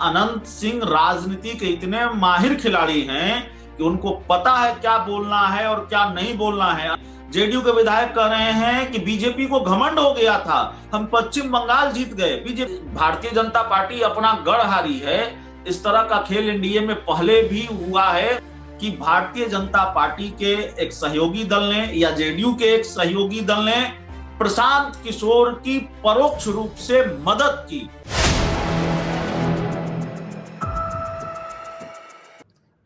अनंत सिंह राजनीति के इतने माहिर खिलाड़ी हैं कि उनको पता है क्या बोलना है और क्या नहीं बोलना है। जेडीयू के विधायक कह रहे हैं कि बीजेपी को घमंड हो गया था, हम पश्चिम बंगाल जीत गए। बीजेपी भारतीय जनता पार्टी अपना गढ़ हारी है। इस तरह का खेल एनडीए में पहले भी हुआ है कि भारतीय जनता पार्टी के एक सहयोगी दल ने या जेडीयू के एक सहयोगी दल ने प्रशांत किशोर की परोक्ष रूप से मदद की।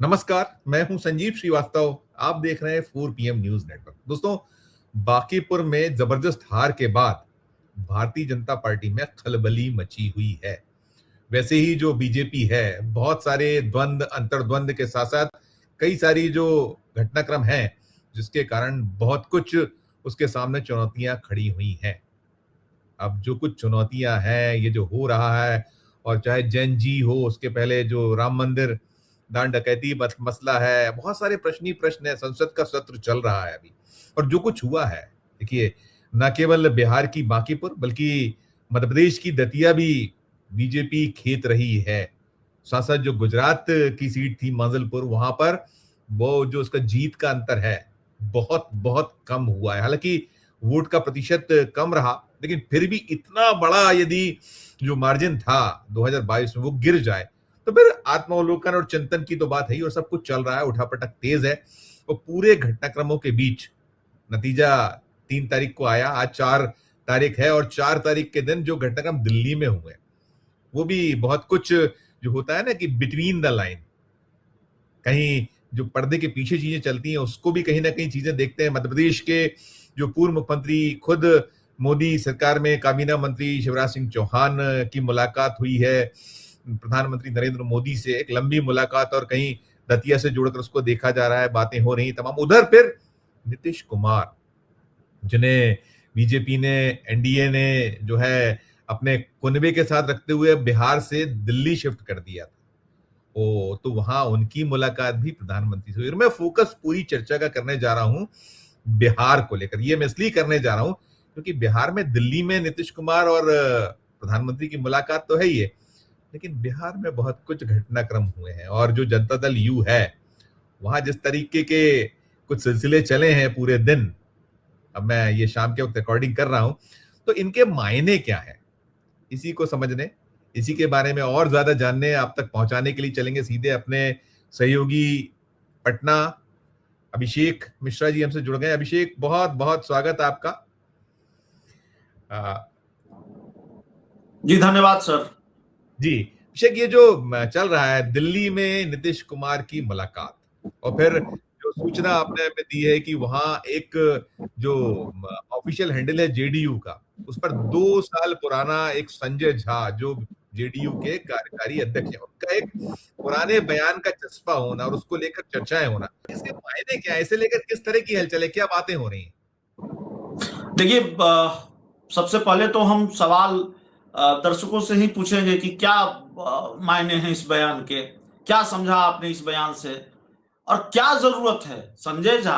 नमस्कार, मैं हूं संजीव श्रीवास्तव। आप देख रहे हैं 4 PM न्यूज नेटवर्क। दोस्तों, बांकीपुर में जबरदस्त हार के बाद भारतीय जनता पार्टी में खलबली मची हुई है। वैसे ही जो बीजेपी है, बहुत सारे द्वंद्व अंतर्द्वंद के साथ साथ कई सारी जो घटनाक्रम हैं जिसके कारण बहुत कुछ उसके सामने चुनौतियां खड़ी हुई हैं। अब जो कुछ चुनौतियां हैं, ये जो हो रहा है, और चाहे जैन जी हो, उसके पहले जो राम मंदिर दान डकैती मसला है, बहुत सारे प्रश्न ही प्रश्न है। संसद का सत्र चल रहा है अभी, और जो कुछ हुआ है, देखिए, न केवल बिहार की बांकीपुर बल्कि मध्य प्रदेश की दतिया भी बीजेपी खेत रही है। साथ साथ जो गुजरात की सीट थी मांजलपुर, वहां पर वो जो उसका जीत का अंतर है बहुत बहुत कम हुआ है। हालांकि वोट का प्रतिशत कम रहा, लेकिन फिर भी इतना बड़ा यदि जो मार्जिन था 2022 में वो गिर जाए तो फिर आत्मावलोकन और चिंतन की तो बात है ही, और सब कुछ चल रहा है, उठापटक तेज है। और पूरे घटनाक्रमों के बीच नतीजा 3 तारीख को आया। आज 4 तारीख है, और 4 तारीख के दिन जो घटनाक्रम दिल्ली में हुए वो भी बहुत कुछ जो होता है ना कि बिटवीन द लाइन, कहीं जो पर्दे के पीछे चीजें चलती हैं उसको भी कहीं ना कहीं चीजें देखते हैं। मध्य प्रदेश के जो पूर्व मुख्यमंत्री, खुद मोदी सरकार में काबीना मंत्री शिवराज सिंह चौहान की मुलाकात हुई है प्रधानमंत्री नरेंद्र मोदी से, एक लंबी मुलाकात, और कहीं दतिया से जोड़कर उसको देखा जा रहा है, बातें हो रही तमाम। उधर फिर नीतीश कुमार, जिन्हें बीजेपी ने, एनडीए ने जो है अपने कुनबे के साथ रखते हुए बिहार से दिल्ली शिफ्ट कर दिया था, तो वहां उनकी मुलाकात भी प्रधानमंत्री से हुई। मैं फोकस पूरी चर्चा का करने जा रहा हूं बिहार को लेकर। ये मैं इसलिए करने जा रहा हूं क्योंकि बिहार में, दिल्ली में नीतीश कुमार और प्रधानमंत्री की मुलाकात तो है ही है, लेकिन बिहार में बहुत कुछ घटनाक्रम हुए हैं। और जो जनता दल यू है, वहां जिस तरीके के कुछ सिलसिले चले हैं पूरे दिन, अब मैं ये शाम के वक्त रिकॉर्डिंग कर रहा हूं, तो इनके मायने क्या है, इसी को समझने, इसी के बारे में और ज्यादा जानने, आप तक पहुंचाने के लिए चलेंगे सीधे अपने सहयोगी पटना अभिषेक मिश्रा जी हमसे जुड़ गए। अभिषेक, बहुत बहुत स्वागत आपका। जी धन्यवाद सर। जी अभिषेक, ये जो चल रहा है दिल्ली में नीतीश कुमार की मुलाकात, और फिर जो सूचना आपने हमें दी है कि वहां एक जो ऑफिशियल हैंडल है जेडीयू का, उस पर 2 साल पुराना एक संजय झा, जो जेडीयू के कार्यकारी अध्यक्ष है, उनका एक पुराने बयान का चस्पा होना और उसको लेकर चर्चाएं होना, इसके मायने क्या है, इसे लेकर किस तरह की हलचल है, क्या बातें हो रही हैं? देखिए, सबसे पहले तो हम सवाल दर्शकों से ही पूछेंगे कि क्या मायने हैं इस बयान के, क्या समझा आपने इस बयान से, और क्या जरूरत है। संजय झा,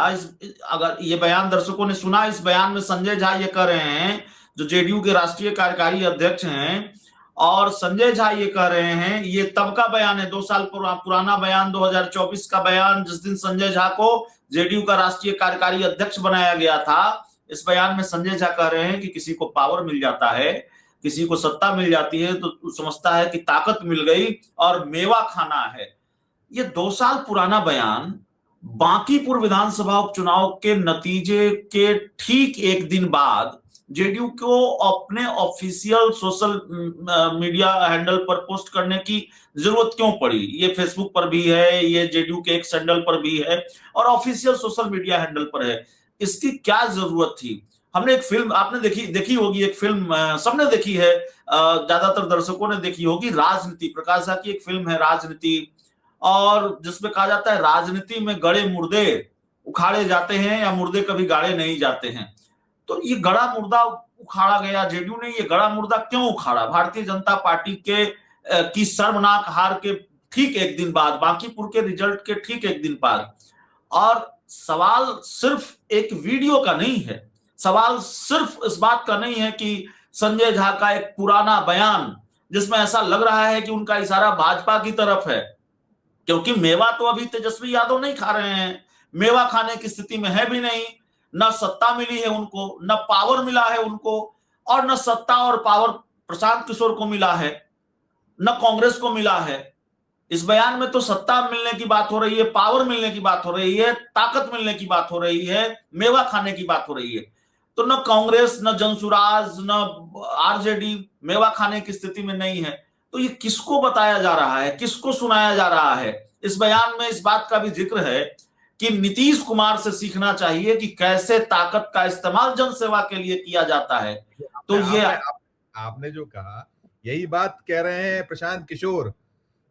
अगर ये बयान दर्शकों ने सुना, इस बयान में संजय झा ये कह रहे हैं, जो जेडीयू के राष्ट्रीय कार्यकारी अध्यक्ष हैं, और संजय झा ये कह रहे हैं, ये तब का बयान है, 2 साल पुराना बयान, 2024 का बयान, जिस दिन संजय झा को जेडीयू का राष्ट्रीय कार्यकारी अध्यक्ष बनाया गया था। इस बयान में संजय झा कह रहे हैं कि किसी को पावर मिल जाता है, किसी को सत्ता मिल जाती है तो समझता है कि ताकत मिल गई और मेवा खाना है। ये 2 साल पुराना बयान बांकीपुर विधानसभा उपचुनाव के नतीजे के ठीक एक दिन बाद जेडीयू को अपने ऑफिशियल सोशल मीडिया हैंडल पर पोस्ट करने की जरूरत क्यों पड़ी। ये फेसबुक पर भी है, ये जेडीयू के एक हैंडल पर भी है, और ऑफिशियल सोशल मीडिया हैंडल पर है। इसकी क्या जरूरत थी। हमने एक फिल्म, आपने देखी होगी, एक फिल्म सबने देखी है, ज्यादातर दर्शकों ने देखी होगी, राजनीति, प्रकाश झा की एक फिल्म है राजनीति, और जिसमें कहा जाता है राजनीति में गड़े मुर्दे उखाड़े जाते हैं या मुर्दे कभी गाड़े नहीं जाते हैं। तो ये गड़ा मुर्दा उखाड़ा गया। जेडीयू ने ये गड़ा मुर्दा क्यों उखाड़ा? भारतीय जनता पार्टी के की शर्मनाक हार के ठीक एक दिन बाद, बांकीपुर के रिजल्ट के ठीक एक दिन बाद। और सवाल सिर्फ एक वीडियो का नहीं है, सवाल सिर्फ इस बात का नहीं है कि संजय झा का एक पुराना बयान जिसमें ऐसा लग रहा है कि उनका इशारा भाजपा की तरफ है, क्योंकि मेवा तो अभी तेजस्वी यादव नहीं खा रहे हैं, मेवा खाने की स्थिति में है भी नहीं, न सत्ता मिली है उनको, न पावर मिला है उनको, और न सत्ता और पावर प्रशांत किशोर को मिला है, न कांग्रेस को मिला है। इस बयान में तो सत्ता मिलने की बात हो रही है, पावर मिलने की बात हो रही है, ताकत मिलने की बात हो रही है, मेवा खाने की बात हो रही है। तो न कांग्रेस, न जनसुराज, न आरजेडी मेवा खाने की स्थिति में नहीं है। तो ये किसको बताया जा रहा है, किसको सुनाया जा रहा है? इस बयान में इस बात का भी जिक्र है कि नीतीश कुमार से सीखना चाहिए कि कैसे ताकत का इस्तेमाल जनसेवा के लिए किया जाता है। तो ये आपने जो कहा यही बात कह रहे हैं प्रशांत किशोर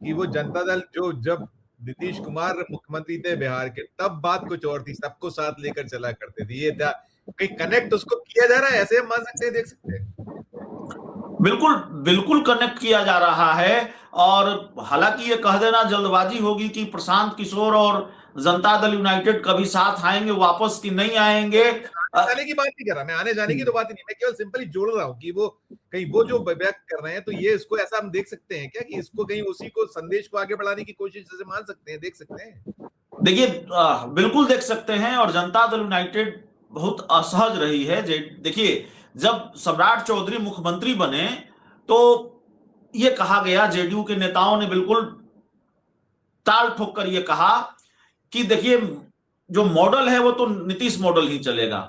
कि वो जनता दल जो जब नीतीश कुमार मुख्यमंत्री थे बिहार के, तब बात कुछ और थी, सबको साथ लेकर चला करते थे। ये था कहीं कनेक्ट उसको किया जा रहा है, ऐसे हम मान सकते हैं, देख सकते हैं। बिल्कुल बिल्कुल कनेक्ट किया जा रहा है। और हालांकि ये कह देना जल्दबाजी होगी कि प्रशांत किशोर और जनता दल यूनाइटेड कभी साथ आएंगे वापस कि नहीं आएंगे। आने की बात नहीं कर रहा मैं, आने जाने की तो बात ही नहीं, मैं केवल सिंपली जोड़ रहा हूँ कि वो कहीं वो जो व्यक्त कर रहे हैं तो ये इसको ऐसा हम देख सकते हैं क्या कि इसको कहीं उसी को संदेश को आगे बढ़ाने की कोशिश जैसे मान सकते हैं, देख सकते हैं। देखिए बिल्कुल देख सकते हैं। और जनता दल यूनाइटेड बहुत असहज रही है। देखिए जब सम्राट चौधरी मुख्यमंत्री बने तो ये कहा गया, जेडीयू के नेताओं ने बिल्कुल ताल ठोक कर ये कहा कि देखिए जो मॉडल है वो तो नीतीश मॉडल ही चलेगा।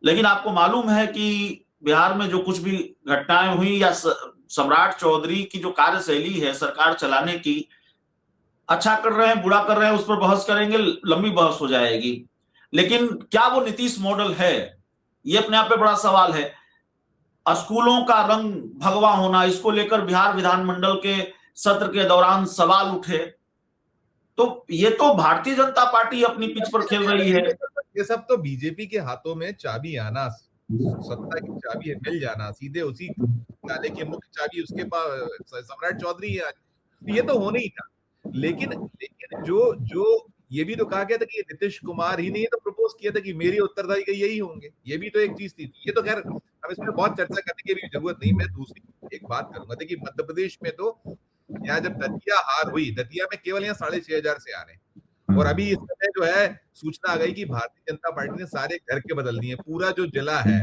लेकिन आपको मालूम है कि बिहार में जो कुछ भी घटनाएं हुई या सम्राट चौधरी की जो कार्यशैली है सरकार चलाने की, अच्छा कर रहे हैं बुरा कर रहे हैं उस पर बहस करेंगे, लंबी बहस हो जाएगी। लेकिन क्या वो नीतीश मॉडल है, ये अपने आप पे बड़ा सवाल है। स्कूलों का रंग भगवा होना, इसको लेकर बिहार विधानमंडल के सत्र के दौरान सवाल उठे। तो ये तो भारतीय जनता पार्टी अपनी पिच पर खेल रही है। ये सब तो बीजेपी के हाथों में चाबी आना, सत्ता की चाबी मिल जाना, सीधे उसी ताले की मुख्य चाबी उसके पास सम्राट चौधरी है, ये तो होना ही था। लेकिन जो ये भी तो कहा गया था कि नीतीश कुमार ही नहीं तो प्रपोज किया था कि मेरी उत्तरदायी यही होंगे, ये भी तो एक चीज थी। ये तो खैर अब इसमें बहुत चर्चा करने की भी जरूरत नहीं। मैं दूसरी एक बात करूंगा, देखिए मध्य प्रदेश में तो यहाँ जब दतिया हार हुई, दतिया में केवल यहाँ 6,500 से आ रहे हैं, और अभी इस समय जो है सूचना आ गई कि भारतीय जनता पार्टी ने सारे घर के बदल दिए, पूरा जो जिला है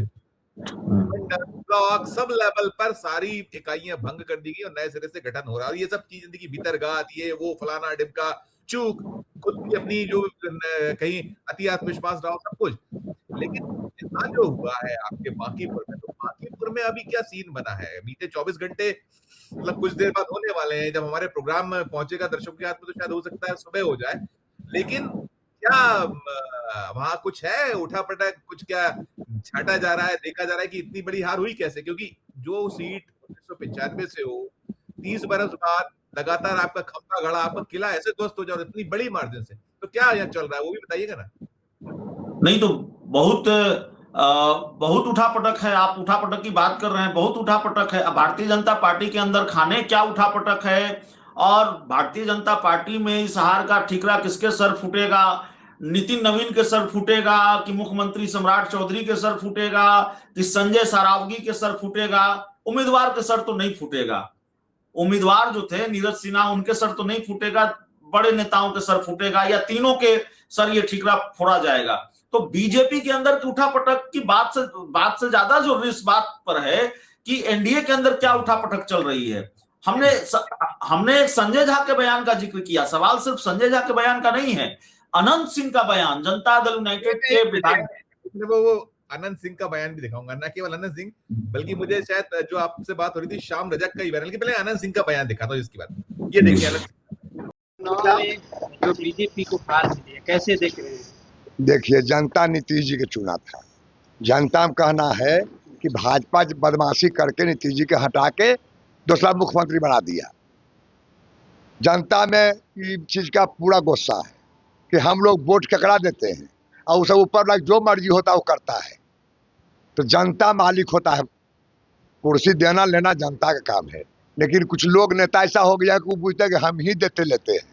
ब्लॉक सब लेवल पर सारी इकाइयां भंग कर दी गई और नए सिरे से गठन हो रहा है। ये सब चीजें देखिए, भीतरघात, ये वो फलाना डिमका चूक, खुद की अपनी जो कहीं अति आत्मविश्वास रहा सब कुछ। लेकिन यहाँ जो हुआ है आपके बांकीपुर में, तो बांकीपुर में अभी क्या सीन बना है? बीते 24 घंटे मतलब कुछ देर बाद होने वाले हैं, जब हमारे प्रोग्राम पहुंचेगा दर्शकों के हाथ में तो शायद हो सकता है सुबह हो जाए। लेकिन क्या वहां कुछ है उठा पटक, कुछ क्या छाटा जा रहा है, देखा जा रहा है कि इतनी बड़ी हार हुई कैसे? क्योंकि जो सीट 1995 से हो, 30 बरस बाद लगातार आपका खंभा गड़ा, आपका किला ऐसे ध्वस्त हो जाए इतनी बड़ी मार्जिन से, तो क्या यहाँ चल रहा है वो भी बताइएगा ना। नहीं तो बहुत उठापटक है। आप उठापटक की बात कर रहे हैं, बहुत उठापटक है। अब भारतीय जनता पार्टी के अंदर खाने क्या उठापटक है, और भारतीय जनता पार्टी में इस हार का ठीकरा किसके सर फूटेगा? नितिन नवीन के सर फूटेगा कि मुख्यमंत्री सम्राट चौधरी के सर फूटेगा कि संजय सरावगी के सर फूटेगा? उम्मीदवार के सर तो नहीं फूटेगा। उम्मीदवार जो थे नीरज सिन्हा, उनके सर तो नहीं फूटेगा, बड़े नेताओं के सर फूटेगा, या तीनों के सर ये ठीकरा फोड़ा जाएगा। तो बीजेपी के अंदर की उठापटक की बात से ज्यादा जो इस बात पर है कि एनडीए के अंदर क्या उठापटक चल रही है। हमने एक संजय झा के बयान का जिक्र किया। सवाल सिर्फ संजय झा के बयान का नहीं है, अनंत सिंह का बयान, जनता दल यूनाइटेड के विधायक, वो अनंत सिंह का बयान भी दिखाऊंगा। न केवल अनंत सिंह, बल्कि मुझे शायद जो आपसे बात हो रही थी श्याम रजक का ही बयान, लेकिन पहले अनंत सिंह का बयान दिखाता हूँ इसकी बात। ये देखिए जो बीजेपी को हार मिली है, कैसे देख रहे हैं? देखिए, जनता नीतीश जी के चुना था। जनता का कहना है कि भाजपा बदमाशी करके नीतीश जी के हटा के दूसरा मुख्यमंत्री बना दिया। जनता में इस चीज का पूरा गुस्सा है कि हम लोग वोट ककड़ा देते हैं और उसे ऊपर जो मर्जी होता है वो करता है। तो जनता मालिक होता है, कुर्सी देना लेना जनता का काम है। लेकिन कुछ लोग नेता ऐसा हो गया कि वो पूछते हैं कि हम ही देते लेते हैं,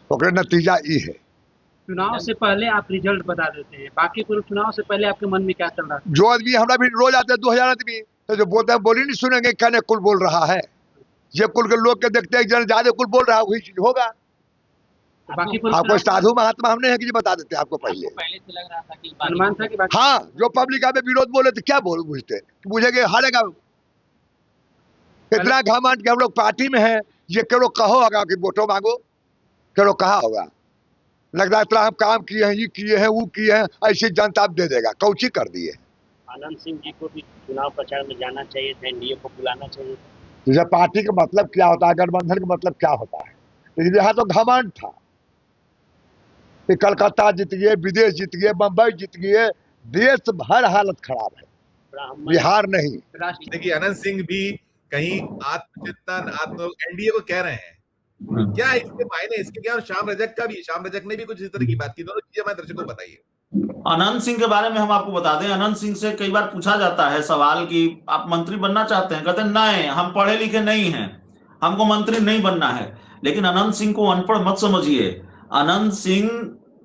ओकरे नतीजा ये है। चुनाव से पहले आप रिजल्ट बता देते हैं, बाकी पूरे चुनाव से पहले आपके मन में क्या चल रहा है? जो आदमी हमारा भी रोज आते हैं 2000 आदमी, तो जो बोलते हैं बोली नहीं सुनेंगे, कहने कुल बोल रहा है। ये कुल के लोग के देखते हैं जन ज्यादा कुल बोल रहा है, वही चीज होगा। बाकी आपको साधु महात्मा हमने है कि जी बता देते हैं आपको पहले से लग रहा था कि अनुमान था कि हाँ, जो पब्लिक में विरोध बोले तो क्या बोल बुझते बुझेंगे, हारेगा। इतना घमंड कि हम लोग पार्टी में है, ये केवल कहो होगा कि वोटो मांगो, केवल कहा होगा। लगता है इतना हम काम किए हैं, ये किए हैं, वो किए हैं, ऐसी जनता दे देगा, कौची कर दिए। आनंद सिंह जी को भी चुनाव प्रचार में जाना चाहिए था, एनडीए को बुलाना चाहिए। जैसे पार्टी का मतलब क्या होता है, गठबंधन का मतलब क्या होता है, लेकिन यहाँ तो घमंड था कि कलकत्ता जीत गए, विदेश जीत गए, बंबई जीत गए, देश भर हालत खराब है, बिहार नहीं। देखिए अनंत सिंह भी कहीं आत्मचिंतन एनडीए को कह रहे हैं, क्या इसके मायने, इसके क्या? और श्याम रजक का भी, श्याम रजक ने भी कुछ इस तरह की बात की। दोनों चीजें हमारे दर्शकों को बताइए। अनंत सिंह के बारे में हम आपको बता दें, अनंत सिंह से कई बार पूछा जाता है सवाल कि आप मंत्री बनना चाहते हैं, कहते हैं नहीं, हम पढ़े लिखे नहीं हैं, हमको मंत्री नहीं बनना है। लेकिन अनंत सिंह को अनपढ़ मत समझिए। अनंत सिंह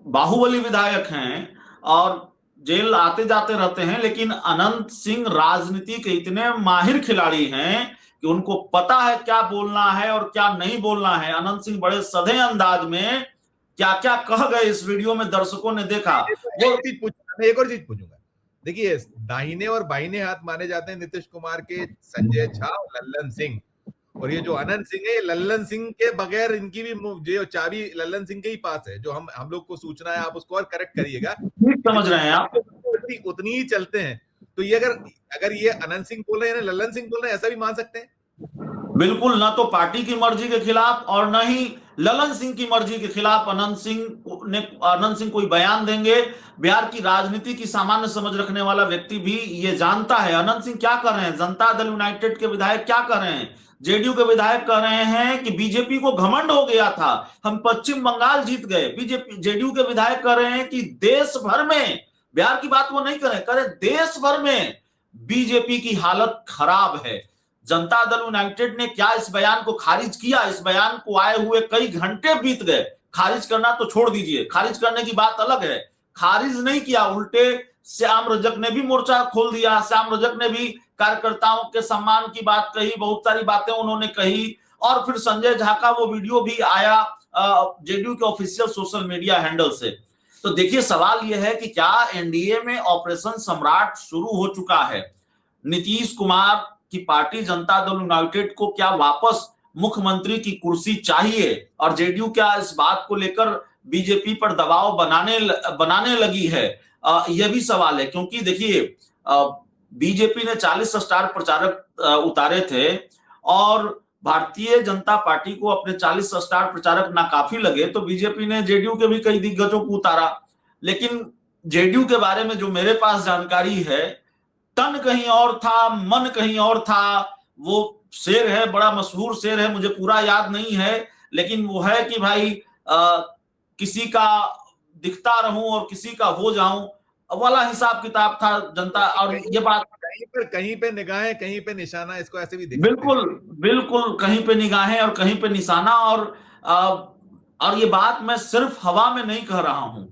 बाहुबली विधायक हैं और जेल आते जाते रहते हैं, लेकिन अनंत सिंह राजनीति के इतने माहिर खिलाड़ी हैं कि उनको पता है क्या बोलना है और क्या नहीं बोलना है। अनंत सिंह बड़े सधे अंदाज में क्या क्या कह गए इस वीडियो में, दर्शकों ने देखा। मैं एक और चीज पूछूंगा। देखिए दाहिने और बाहिने हाथ माने जाते हैं नीतीश कुमार के संजय झा और लल्लन सिंह, और ये जो अनंत सिंह है, ये लल्लन सिंह के बगैर इनकी भी जो चाबी लल्लन सिंह के ही पास है। जो हम लोग को सूचना है, आप उसको और करेक्ट करिएगा, समझ रहे हैं आप, उतनी ही चलते हैं। तो ये अगर ये अनंत सिंह बोल रहे हैं, लल्लन सिंह बोल रहे हैं, ऐसा भी मान सकते हैं? बिल्कुल, ना तो पार्टी की मर्जी के खिलाफ और न ही ललन सिंह की मर्जी के खिलाफ अनंत सिंह कोई बयान देंगे। बिहार की राजनीति की सामान्य समझ रखने वाला व्यक्ति भी ये जानता है अनंत सिंह क्या कर रहे हैं। जनता दल यूनाइटेड के विधायक क्या कर रहे हैं, जेडीयू के विधायक कह रहे हैं कि बीजेपी को घमंड हो गया था, हम पश्चिम बंगाल जीत गए। जेडीयू के विधायक कह रहे हैं कि देश भर में, बिहार की बात वो नहीं करें, देश भर में बीजेपी की हालत खराब है। जनता दल यूनाइटेड ने क्या इस बयान को खारिज किया? इस बयान को आए हुए कई घंटे बीत गए, खारिज करना तो छोड़ दीजिए, खारिज करने की बात अलग है, खारिज नहीं किया, उल्टे श्याम रजक ने भी मोर्चा खोल दिया। श्याम रजक ने भी कार्यकर्ताओं के सम्मान की बात कही, बहुत सारी बातें उन्होंने कही, और फिर संजय झा का वो वीडियो भी आया जेडीयू के ऑफिशियल सोशल मीडिया हैंडल से। तो देखिए सवाल यह है कि क्या एनडीए में ऑपरेशन सम्राट शुरू हो चुका है? नीतीश कुमार की पार्टी जनता दल यूनाइटेड को क्या वापस मुख्यमंत्री की कुर्सी चाहिए, और जेडीयू क्या इस बात को लेकर बीजेपी पर दबाव बनाने लगी है? यह भी सवाल है, क्योंकि देखिए बीजेपी ने 40 स्टार प्रचारक उतारे थे और भारतीय जनता पार्टी को अपने 40 स्टार प्रचारक नाकाफी लगे, तो बीजेपी ने जेडीयू के भी कई दिग्गजों को उतारा। लेकिन जेडीयू के बारे में जो मेरे पास जानकारी है, तन कहीं और था, मन कहीं और था। वो शेर है, बड़ा मशहूर शेर है, मुझे पूरा याद नहीं है, लेकिन वो है कि भाई किसी का दिखता रहूं और किसी का हो जाऊं वाला हिसाब किताब था जनता। और ये बात कहीं पे निगाहें, कहीं पे निशाना, इसको ऐसे भी बिल्कुल कहीं पे निगाहें और कहीं पे निशाना। और ये बात मैं सिर्फ हवा में नहीं कह रहा हूं,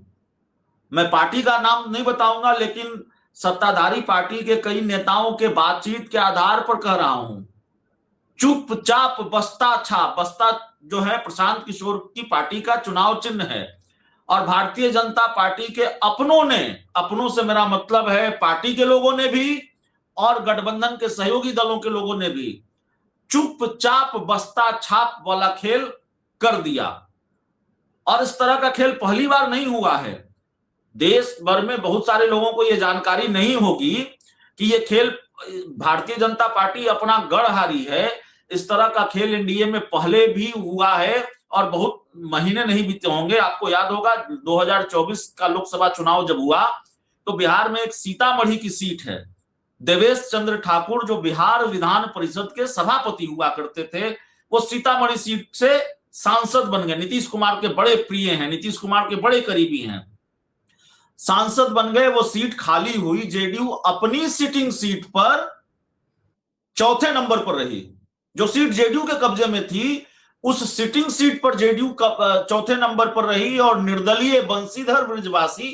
मैं पार्टी का नाम नहीं बताऊंगा, लेकिन सत्ताधारी पार्टी के कई नेताओं के बातचीत के आधार पर कह रहा हूं। चुपचाप बस्ता छाप, बस्ता जो है प्रशांत किशोर की पार्टी का चुनाव चिन्ह है, और भारतीय जनता पार्टी के अपनों से मेरा मतलब है पार्टी के लोगों ने भी और गठबंधन के सहयोगी दलों के लोगों ने भी चुपचाप बस्ता छाप वाला खेल कर दिया। और इस तरह का खेल पहली बार नहीं हुआ है। देश भर में बहुत सारे लोगों को यह जानकारी नहीं होगी कि यह खेल भारतीय जनता पार्टी अपना गढ़ हारी है। इस तरह का खेल एनडीए में पहले भी हुआ है और बहुत महीने नहीं बीते होंगे। आपको याद होगा 2024 का लोकसभा चुनाव जब हुआ तो बिहार में एक सीतामढ़ी की सीट है, देवेश चंद्र ठाकुर जो बिहार विधान परिषद के सभापति हुआ करते थे, वो सीतामढ़ी सीट से सांसद बन गए। नीतीश कुमार के बड़े प्रिय हैं, नीतीश कुमार के बड़े करीबी हैं, सांसद बन गए। वो सीट खाली हुई, जेडीयू अपनी सिटिंग सीट पर चौथे नंबर पर रही। जो सीट जेडीयू के कब्जे में थी उस सिटिंग सीट पर जेडीयू चौथे नंबर पर रही और निर्दलीय बंशीधर ब्रजवासी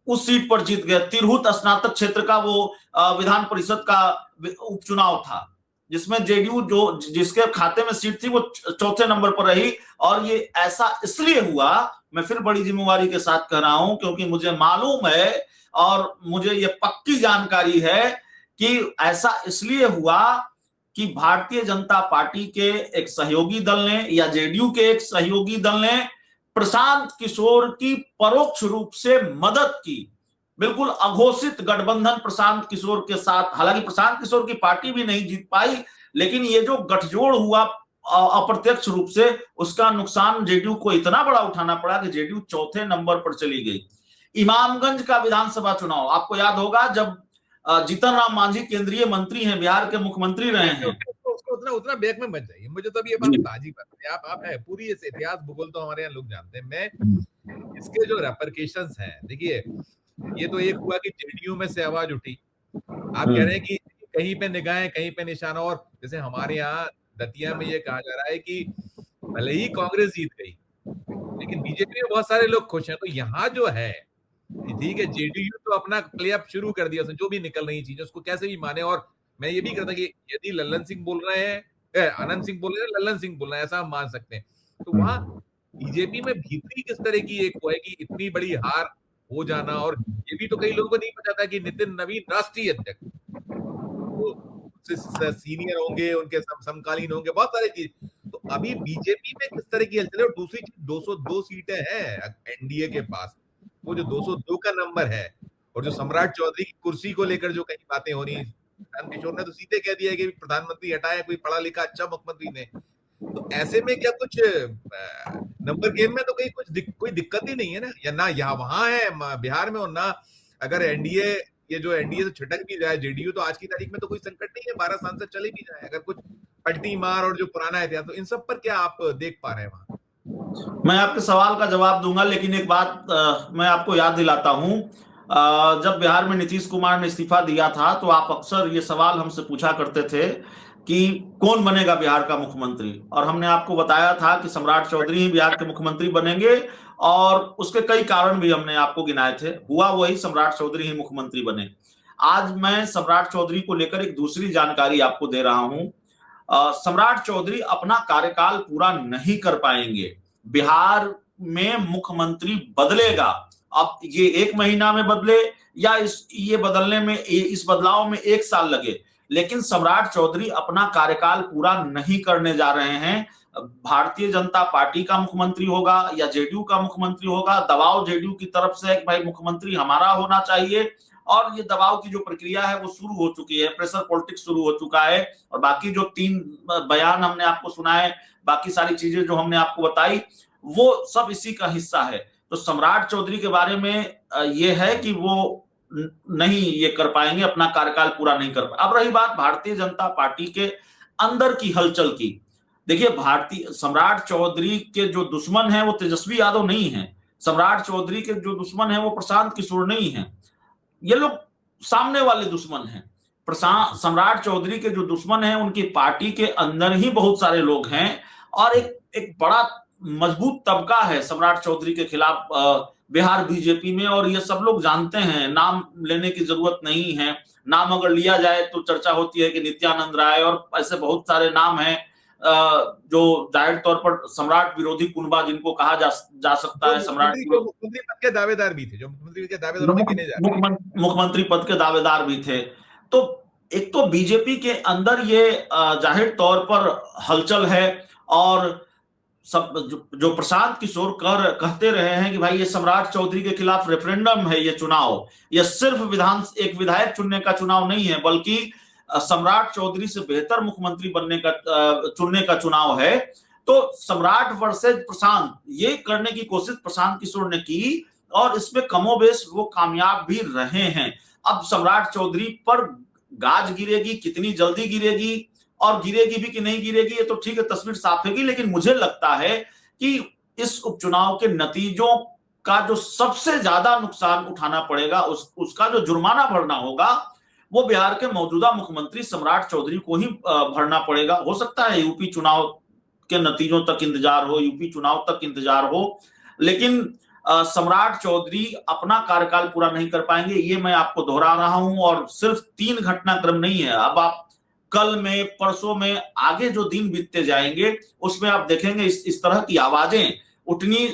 उस सीट पर जीत गए। तिरहुत स्नातक क्षेत्र का वो विधान परिषद का उपचुनाव था, जिसमें जेडीयू जो जिसके खाते में सीट थी वो चौथे नंबर पर रही। और ये ऐसा इसलिए हुआ, मैं फिर बड़ी जिम्मेवारी के साथ कह रहा हूं, क्योंकि मुझे मालूम है और मुझे ये पक्की जानकारी है कि ऐसा इसलिए हुआ कि भारतीय जनता पार्टी के एक सहयोगी दल ने या जेडीयू के एक सहयोगी दल ने प्रशांत किशोर की परोक्ष रूप से मदद की। बिल्कुल अघोषित गठबंधन प्रशांत किशोर के साथ, हालांकि प्रशांत किशोर की पार्टी भी नहीं जीत पाई, लेकिन ये जो गठजोड़ हुआ अप्रत्यक्ष रूप से, उसका नुकसान जेडीयू को इतना बड़ा उठाना पड़ा कि जेडीयू चौथे नंबर पर चली गई। इमामगंज का विधानसभा चुनाव आपको याद होगा, जब जीतन राम मांझी केंद्रीय मंत्री हैं, बिहार के मुख्यमंत्री रहे हैं। उसको उतना बैक में मत जाइए, मुझे तो अभी ये बात ताजी बात है। आप है पूरी इतिहास भूगोल तो हमारे यहाँ लोग जानते हैं। मैं इसके जो रेपरकेशंस हैं, देखिए ये तो एक हुआ कि जेडीयू में से आवाज उठी। आप कह रहे हैं कि कहीं पे निगाहें कहीं पे निशाना, और जैसे हमारे यहाँ दतिया में ये कहा जा रहा है कि भले ही कांग्रेस जीत गई लेकिन बीजेपी में बहुत सारे लोग खुश हैं। तो यहाँ जो है, ठीक है, जेडीयू तो अपना प्ले अप शुरू कर दिया, जो भी निकल रही चीजें उसको कैसे भी माने। और मैं ये भी करता कि यदि लल्लन सिंह बोल रहे हैं, आनंद सिंह बोल रहे हैं, लल्लन सिंह बोल रहे हैं, ऐसा हम मान सकते हैं। तो वहां बीजेपी में भीतरी किस तरह की एक वो है कि इतनी बड़ी हार हो जाना। और ये भी तो कई लोगों को नहीं पता था कि नितिन नवीन राष्ट्रीय अध्यक्ष तो सीनियर होंगे, उनके समकालीन होंगे, बहुत सारी चीज। तो अभी बीजेपी में किस तरह की हलचल है। और दूसरी चीज 202 सीटें हैं एनडीए के पास, वो जो 202 का नंबर है, और जो सम्राट चौधरी की कुर्सी को लेकर जो कई बातें हो रही हैं, किशोर ने तो सीधे कह दिया है कि प्रधानमंत्री हटाए कोई पढ़ा लिखा अच्छा मुख्यमंत्री ने। तो ऐसे में क्या कुछ नंबर गेम में तो कहीं कोई दिक्कत ही नहीं है ना, या ना यहाँ वहां है बिहार में, और ना अगर एनडीए ये जो एनडीए से छिटक भी जाए जेडीयू, तो आज की तारीख में तो कोई संकट नहीं है, 12 सांसद चले भी जाए अगर कुछ पलटी मार और जो पुराना इतिहास। तो इन सब पर क्या आप देख पा रहे हैं वहां? मैं आपके सवाल का जवाब दूंगा, लेकिन एक बात मैं आपको याद दिलाता हूं। जब बिहार में नीतीश कुमार ने इस्तीफा दिया था तो आप अक्सर ये सवाल हमसे पूछा करते थे कि कौन बनेगा बिहार का मुख्यमंत्री, और हमने आपको बताया था कि सम्राट चौधरी ही बिहार के मुख्यमंत्री बनेंगे। और उसके कई कारण भी हमने आपको गिनाए थे, हुआ वही, सम्राट चौधरी ही मुख्यमंत्री बने। आज मैं सम्राट चौधरी को लेकर एक दूसरी जानकारी आपको दे रहा हूं। सम्राट चौधरी अपना कार्यकाल पूरा नहीं कर पाएंगे। बिहार में मुख्यमंत्री बदलेगा, अब ये 1 महीना में बदले या ये बदलने में, इस बदलाव में 1 साल लगे, लेकिन सम्राट चौधरी अपना कार्यकाल पूरा नहीं करने जा रहे हैं। भारतीय जनता पार्टी का मुख्यमंत्री होगा या जेडीयू का मुख्यमंत्री होगा, दबाव जेडीयू की तरफ से है कि भाई मुख्यमंत्री हमारा होना चाहिए, और ये दबाव की जो प्रक्रिया है वो शुरू हो चुकी है, प्रेशर पॉलिटिक्स शुरू हो चुका है। और बाकी जो 3 बयान हमने आपको सुनाए, बाकी सारी चीजें जो हमने आपको बताई, वो सब इसी का हिस्सा है। तो सम्राट चौधरी के बारे में ये है कि वो नहीं ये कर पाएंगे, अपना कार्यकाल पूरा नहीं कर पाएंगे। अब रही बात भारतीय जनता पार्टी के अंदर की हलचल की, देखिए भारतीय सम्राट चौधरी के जो दुश्मन है वो तेजस्वी यादव नहीं है, सम्राट चौधरी के जो दुश्मन है वो प्रशांत किशोर नहीं है, ये लोग सामने वाले दुश्मन हैं। सम्राट चौधरी के जो दुश्मन हैं उनकी पार्टी के अंदर ही बहुत सारे लोग हैं, और एक बड़ा मजबूत तबका है सम्राट चौधरी के खिलाफ बिहार बीजेपी में, और ये सब लोग जानते हैं, नाम लेने की जरूरत नहीं है। नाम अगर लिया जाए तो चर्चा होती है कि नित्यानंद राय और ऐसे बहुत सारे नाम हैं जो जाहिर तौर पर सम्राट विरोधी कुनबा जिनको कहा जा सकता है। सम्राट मुख्यमंत्री पद के दावेदार भी थे, जो मुख्यमंत्री के दावेदारों में गिने जाते हैं, मुख्यमंत्री पद के दावेदार भी थे। तो एक तो बीजेपी के अंदर ये जाहिर तौर पर हलचल है, और सब जो प्रशांत किशोर कहते रहे हैं कि भाई ये सम्राट चौधरी के खिलाफ रेफरेंडम है, ये चुनाव, ये सिर्फ एक विधायक चुनने का चुनाव नहीं है, बल्कि सम्राट चौधरी से बेहतर मुख्यमंत्री चुनने का चुनाव है। तो सम्राट वर्सेज प्रशांत, ये करने की कोशिश प्रशांत किशोर ने की, और इसमें कमोबेश वो कामयाब भी रहे हैं। अब सम्राट चौधरी पर गाज गिरेगी, कितनी जल्दी गिरेगी, और गिरेगी भी कि नहीं गिरेगी, ये तो ठीक है, तस्वीर साफेगी। लेकिन मुझे लगता है कि इस उपचुनाव के नतीजों का जो सबसे ज्यादा नुकसान उठाना पड़ेगा, उसका जो जुर्माना भरना होगा, वो बिहार के मौजूदा मुख्यमंत्री सम्राट चौधरी को ही भरना पड़ेगा। हो सकता है यूपी चुनाव के नतीजों तक इंतजार हो, यूपी चुनाव तक इंतजार हो, लेकिन सम्राट चौधरी अपना कार्यकाल पूरा नहीं कर पाएंगे, ये मैं आपको दोहरा रहा हूं। और सिर्फ 3 घटनाक्रम नहीं है, अब आप कल में, परसों में, आगे जो दिन बीतते जाएंगे उसमें आप देखेंगे इस तरह की आवाजें उठनी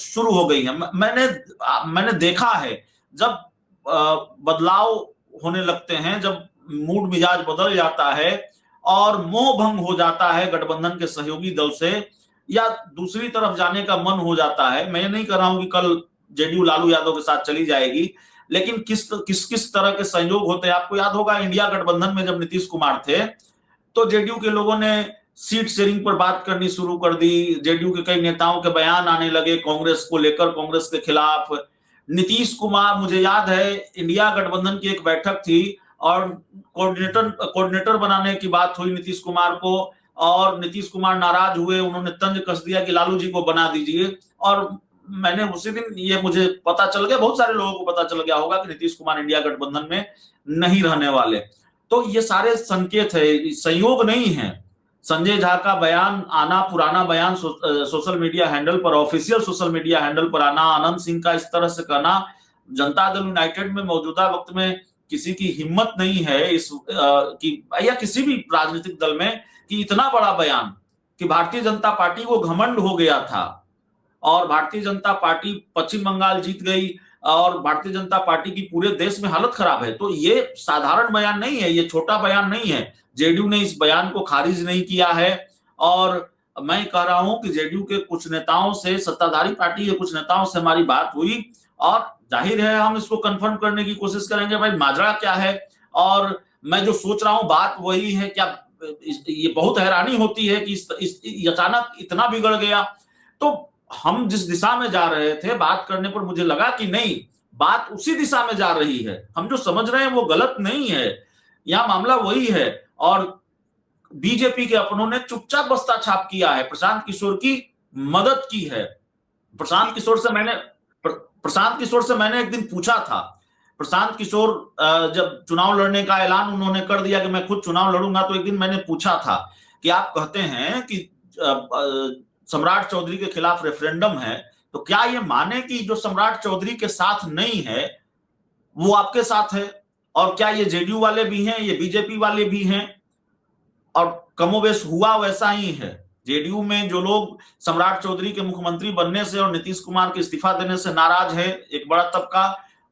शुरू हो गई हैं। मैंने देखा है जब बदलाव होने लगते हैं, जब मूड मिजाज बदल जाता है और मोह भंग हो जाता है गठबंधन के सहयोगी दल से, या दूसरी तरफ जाने का मन हो जाता है। मैं नहीं कह रहा हूं कि कल जेडीयू लालू यादव के साथ चली जाएगी, लेकिन किस तरह के संयोग होते हैं। आपको याद होगा इंडिया गठबंधन में जब नीतीश कुमार थे तो जेडीयू के लोगों ने सीट शेयरिंग पर बात करनी शुरू कर दी। जेडीयू के कई नेताओं के बयान आने लगे कांग्रेस को लेकर, कांग्रेस के खिलाफ। नीतीश कुमार, मुझे याद है इंडिया गठबंधन की एक बैठक थी और कोऑर्डिनेटर बनाने की बात हुई नीतीश कुमार को, और नीतीश कुमार नाराज हुए, उन्होंने तंज कस दिया कि लालू जी को बना दीजिए। और मैंने उसी दिन, ये मुझे पता चल गया, बहुत सारे लोगों को पता चल गया होगा कि नीतीश कुमार इंडिया गठबंधन में नहीं रहने वाले। तो ये सारे संकेत है, संयोग नहीं है। संजय झा का बयान आना, पुराना बयान सोशल मीडिया हैंडल पर, ऑफिशियल सोशल मीडिया हैंडल पर आना, आनंद सिंह का इस तरह से कहना, जनता दल यूनाइटेड में मौजूदा वक्त में किसी की हिम्मत नहीं है या किसी भी राजनीतिक दल में कि इतना बड़ा बयान, कि भारतीय जनता पार्टी को घमंड हो गया था और भारतीय जनता पार्टी पश्चिम बंगाल जीत गई और भारतीय जनता पार्टी की पूरे देश में हालत खराब है। तो ये साधारण बयान नहीं है, ये छोटा बयान नहीं है। जेडीयू ने इस बयान को खारिज नहीं किया है और मैं कह रहा हूं कि जेडीयू के कुछ नेताओं से, सत्ताधारी पार्टी के कुछ नेताओं से हमारी बात हुई और जाहिर है हम इसको कंफर्म करने की कोशिश करेंगे भाई माजरा क्या है। और मैं जो सोच रहा हूं बात वही है, क्या ये बहुत हैरानी होती है कि अचानक इतना बिगड़ गया। तो हम जिस दिशा में जा रहे थे बात करने पर, मुझे लगा कि नहीं, बात उसी दिशा में जा रही है, हम जो समझ रहे हैं वो गलत नहीं है, यहां मामला वही है। और बीजेपी के अपनों ने चुपचाप बस्ता छाप किया है, प्रशांत किशोर की मदद की है। प्रशांत किशोर से मैंने एक दिन पूछा था, प्रशांत किशोर जब चुनाव लड़ने का ऐलान उन्होंने कर दिया कि मैं खुद चुनाव लड़ूंगा, तो एक दिन मैंने पूछा था कि आप कहते हैं कि सम्राट चौधरी के खिलाफ रेफरेंडम है, तो क्या ये माने कि जो सम्राट चौधरी के साथ नहीं है वो आपके साथ है? और क्या ये जेडीयू वाले भी हैं, ये बीजेपी वाले भी हैं? और कमोबेश हुआ वैसा ही है। जेडीयू में जो लोग सम्राट चौधरी के मुख्यमंत्री बनने से और नीतीश कुमार के इस्तीफा देने से नाराज है, एक बड़ा तबका,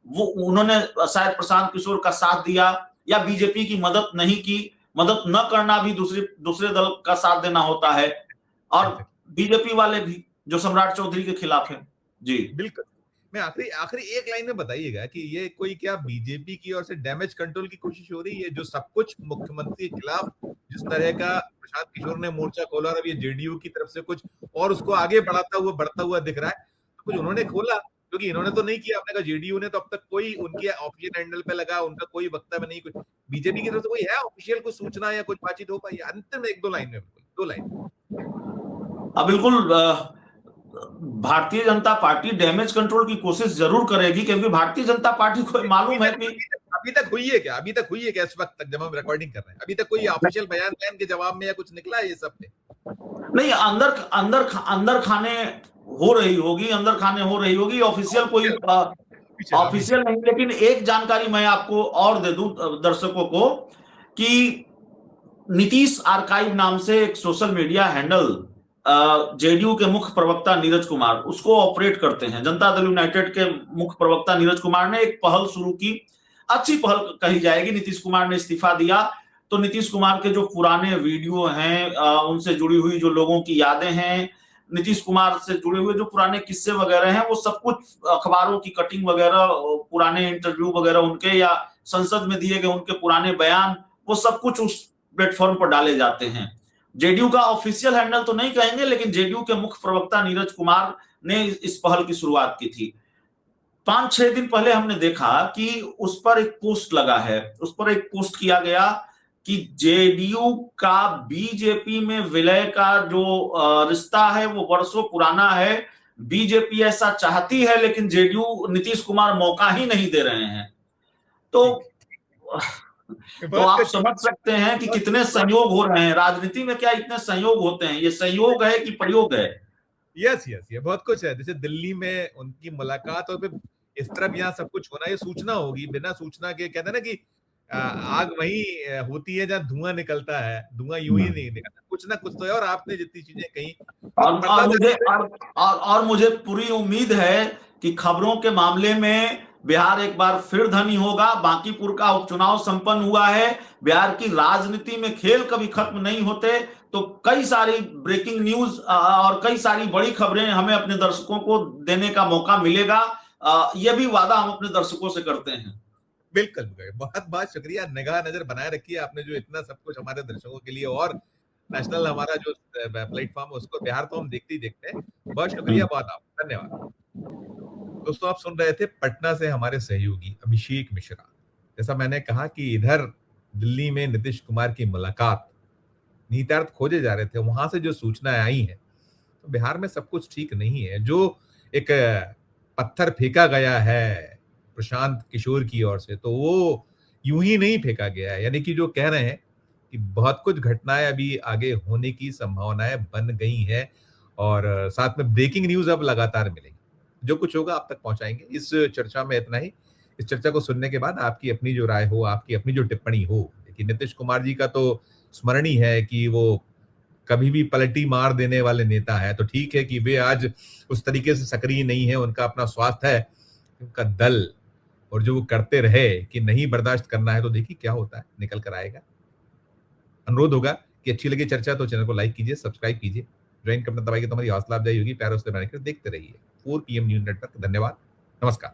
वो उन्होंने शायद प्रशांत किशोर का साथ दिया या बीजेपी की मदद नहीं की। मदद न करना भी दूसरे दल का साथ देना होता है। और बीजेपी वाले भी जो सम्राट चौधरी के खिलाफ है। जी बिल्कुल। मैं आखिरी एक लाइन में बताइएगा कि ये कोई क्या बीजेपी की ओर से डैमेज कंट्रोल की कोशिश हो रही है? जो सब कुछ मुख्यमंत्री के खिलाफ जिस तरह का प्रशांत किशोर ने मोर्चा खोला और अब ये जेडीयू की तरफ से कुछ और उसको आगे बढ़ता हुआ दिख रहा है, तो कुछ उन्होंने खोला, क्योंकि इन्होंने तो नहीं किया। आपने कहा जेडीयू ने तो अब तक कोई उनकी ऑफिशियल हैंडल पे लगा, उनका कोई वक्तव्य नहीं, कुछ बीजेपी की तरफ से कोई है ऑफिशियल कुछ सूचना या कुछ बातचीत हो पाई? अंतिम 1-2 लाइन में, 2 लाइन। बिल्कुल, Bharatiya Janata party damage control की कोशिश जरूर करेगी, क्योंकि भारतीय जनता पार्टी को मालूम है कि अभी तक हुई है क्या इस वक्त तक जब हम रिकॉर्डिंग कर रहे हैं? अभी तक कोई ऑफिशियल बयान के जवाब में या कुछ निकला है ये सब पे? नहीं, अंदर खाने हो रही होगी, ऑफिशियल कोई ऑफिशियल नहीं। लेकिन एक जानकारी मैं आपको और दे दूं दर्शकों को कि नीतीश आर्काइव नाम से एक सोशल मीडिया हैंडल जेडीयू के मुख्य प्रवक्ता नीरज कुमार उसको ऑपरेट करते हैं। जनता दल यूनाइटेड के मुख्य प्रवक्ता नीरज कुमार ने एक पहल शुरू की, अच्छी पहल कही जाएगी। नीतीश कुमार ने इस्तीफा दिया तो नीतीश कुमार के जो पुराने वीडियो हैं, उनसे जुड़ी हुई जो लोगों की यादें हैं, नीतीश कुमार से जुड़े हुए जो पुराने किस्से वगैरह हैं, वो सब कुछ अखबारों की कटिंग वगैरह, पुराने इंटरव्यू वगैरह उनके, या संसद में दिए गए उनके पुराने बयान, वो सब कुछ उस प्लेटफॉर्म पर डाले जाते हैं। जेडीयू का ऑफिशियल हैंडल तो नहीं कहेंगे, लेकिन जेडीयू के मुख्य प्रवक्ता नीरज कुमार ने इस पहल की शुरुआत की थी। 5-6 दिन पहले हमने देखा कि उस पर एक पोस्ट लगा है, उस पर एक पोस्ट किया गया कि जेडीयू का बीजेपी में विलय का जो रिश्ता है वो वर्षों पुराना है, बीजेपी ऐसा चाहती है लेकिन जेडीयू, नीतीश कुमार मौका ही नहीं दे रहे हैं। तो आप समझ सकते हैं कि कितने संयोग हो रहे हैं। राजनीति में क्या इतने संयोग होते हैं? ये संयोग है कि प्रयोग है? यस यस, ये बहुत कुछ है। जैसे दिल्ली में उनकी मुलाकात और फिर इस तरफ यहाँ सब कुछ होना, ये सूचना होगी। बिना सूचना के कहते हैं ना कि आग वही होती है जहाँ धुआं निकलता है, धुआं यूं ही नहीं निकलता, कुछ ना कुछ तो है। और आपने जितनी चीजें कही और मुझे पूरी उम्मीद है कि खबरों के मामले में बिहार एक बार फिर धनी होगा। बांकीपुर का उपचुनाव संपन्न हुआ है। बिहार की राजनीति में खेल कभी खत्म नहीं होते, तो कई सारी ब्रेकिंग न्यूज और कई सारी बड़ी खबरें हमें अपने दर्शकों को देने का मौका मिलेगा। यह भी वादा हम अपने दर्शकों से करते हैं। बिल्कुल, बहुत बहुत शुक्रिया। निगाह नजर बनाए रखी है आपने, जो इतना सब कुछ हमारे दर्शकों के लिए, और नेशनल हमारा जो प्लेटफॉर्म है उसको, बिहार तो हम देखते ही देखते हैं। बहुत शुक्रिया, बहुत आप धन्यवाद। दोस्तों, आप सुन रहे थे पटना से हमारे सहयोगी अभिषेक मिश्रा। जैसा मैंने कहा कि इधर दिल्ली में नीतीश कुमार की मुलाकात, नीतार्थ खोजे जा रहे थे, वहां से जो सूचनाएं आई हैं, तो बिहार में सब कुछ ठीक नहीं है। जो एक पत्थर फेंका गया है प्रशांत किशोर की ओर से, तो वो यूं ही नहीं फेंका गया है। यानी कि जो कह रहे हैं कि बहुत कुछ घटनाएं अभी आगे होने की संभावनाएं बन गई हैं, और साथ में ब्रेकिंग न्यूज अब लगातार मिलेगी। जो कुछ होगा आप तक पहुंचाएंगे। इस चर्चा में इतना ही। इस चर्चा को सुनने के बाद आपकी अपनी जो राय हो, आपकी अपनी जो टिप्पणी हो। देखिए, नीतीश कुमार जी का तो स्मरणीय है कि वो कभी भी पलटी मार देने वाले नेता है। तो ठीक है कि वे आज उस तरीके से सक्रिय नहीं है, उनका अपना स्वास्थ्य है, उनका दल और जो वो करते रहे कि नहीं बर्दाश्त करना है, तो देखिए क्या होता है, निकल कर आएगा। अनुरोध होगा कि अच्छी लगी चर्चा तो चैनल को लाइक कीजिए, सब्सक्राइब कीजिए, ज्वाइन करना दबाइए तो हमारी हौसला अफजाई होगी। प्यार उससे बनाकर देखते रहिए 4 PM न्यूज नेटवर्क। धन्यवाद, नमस्कार।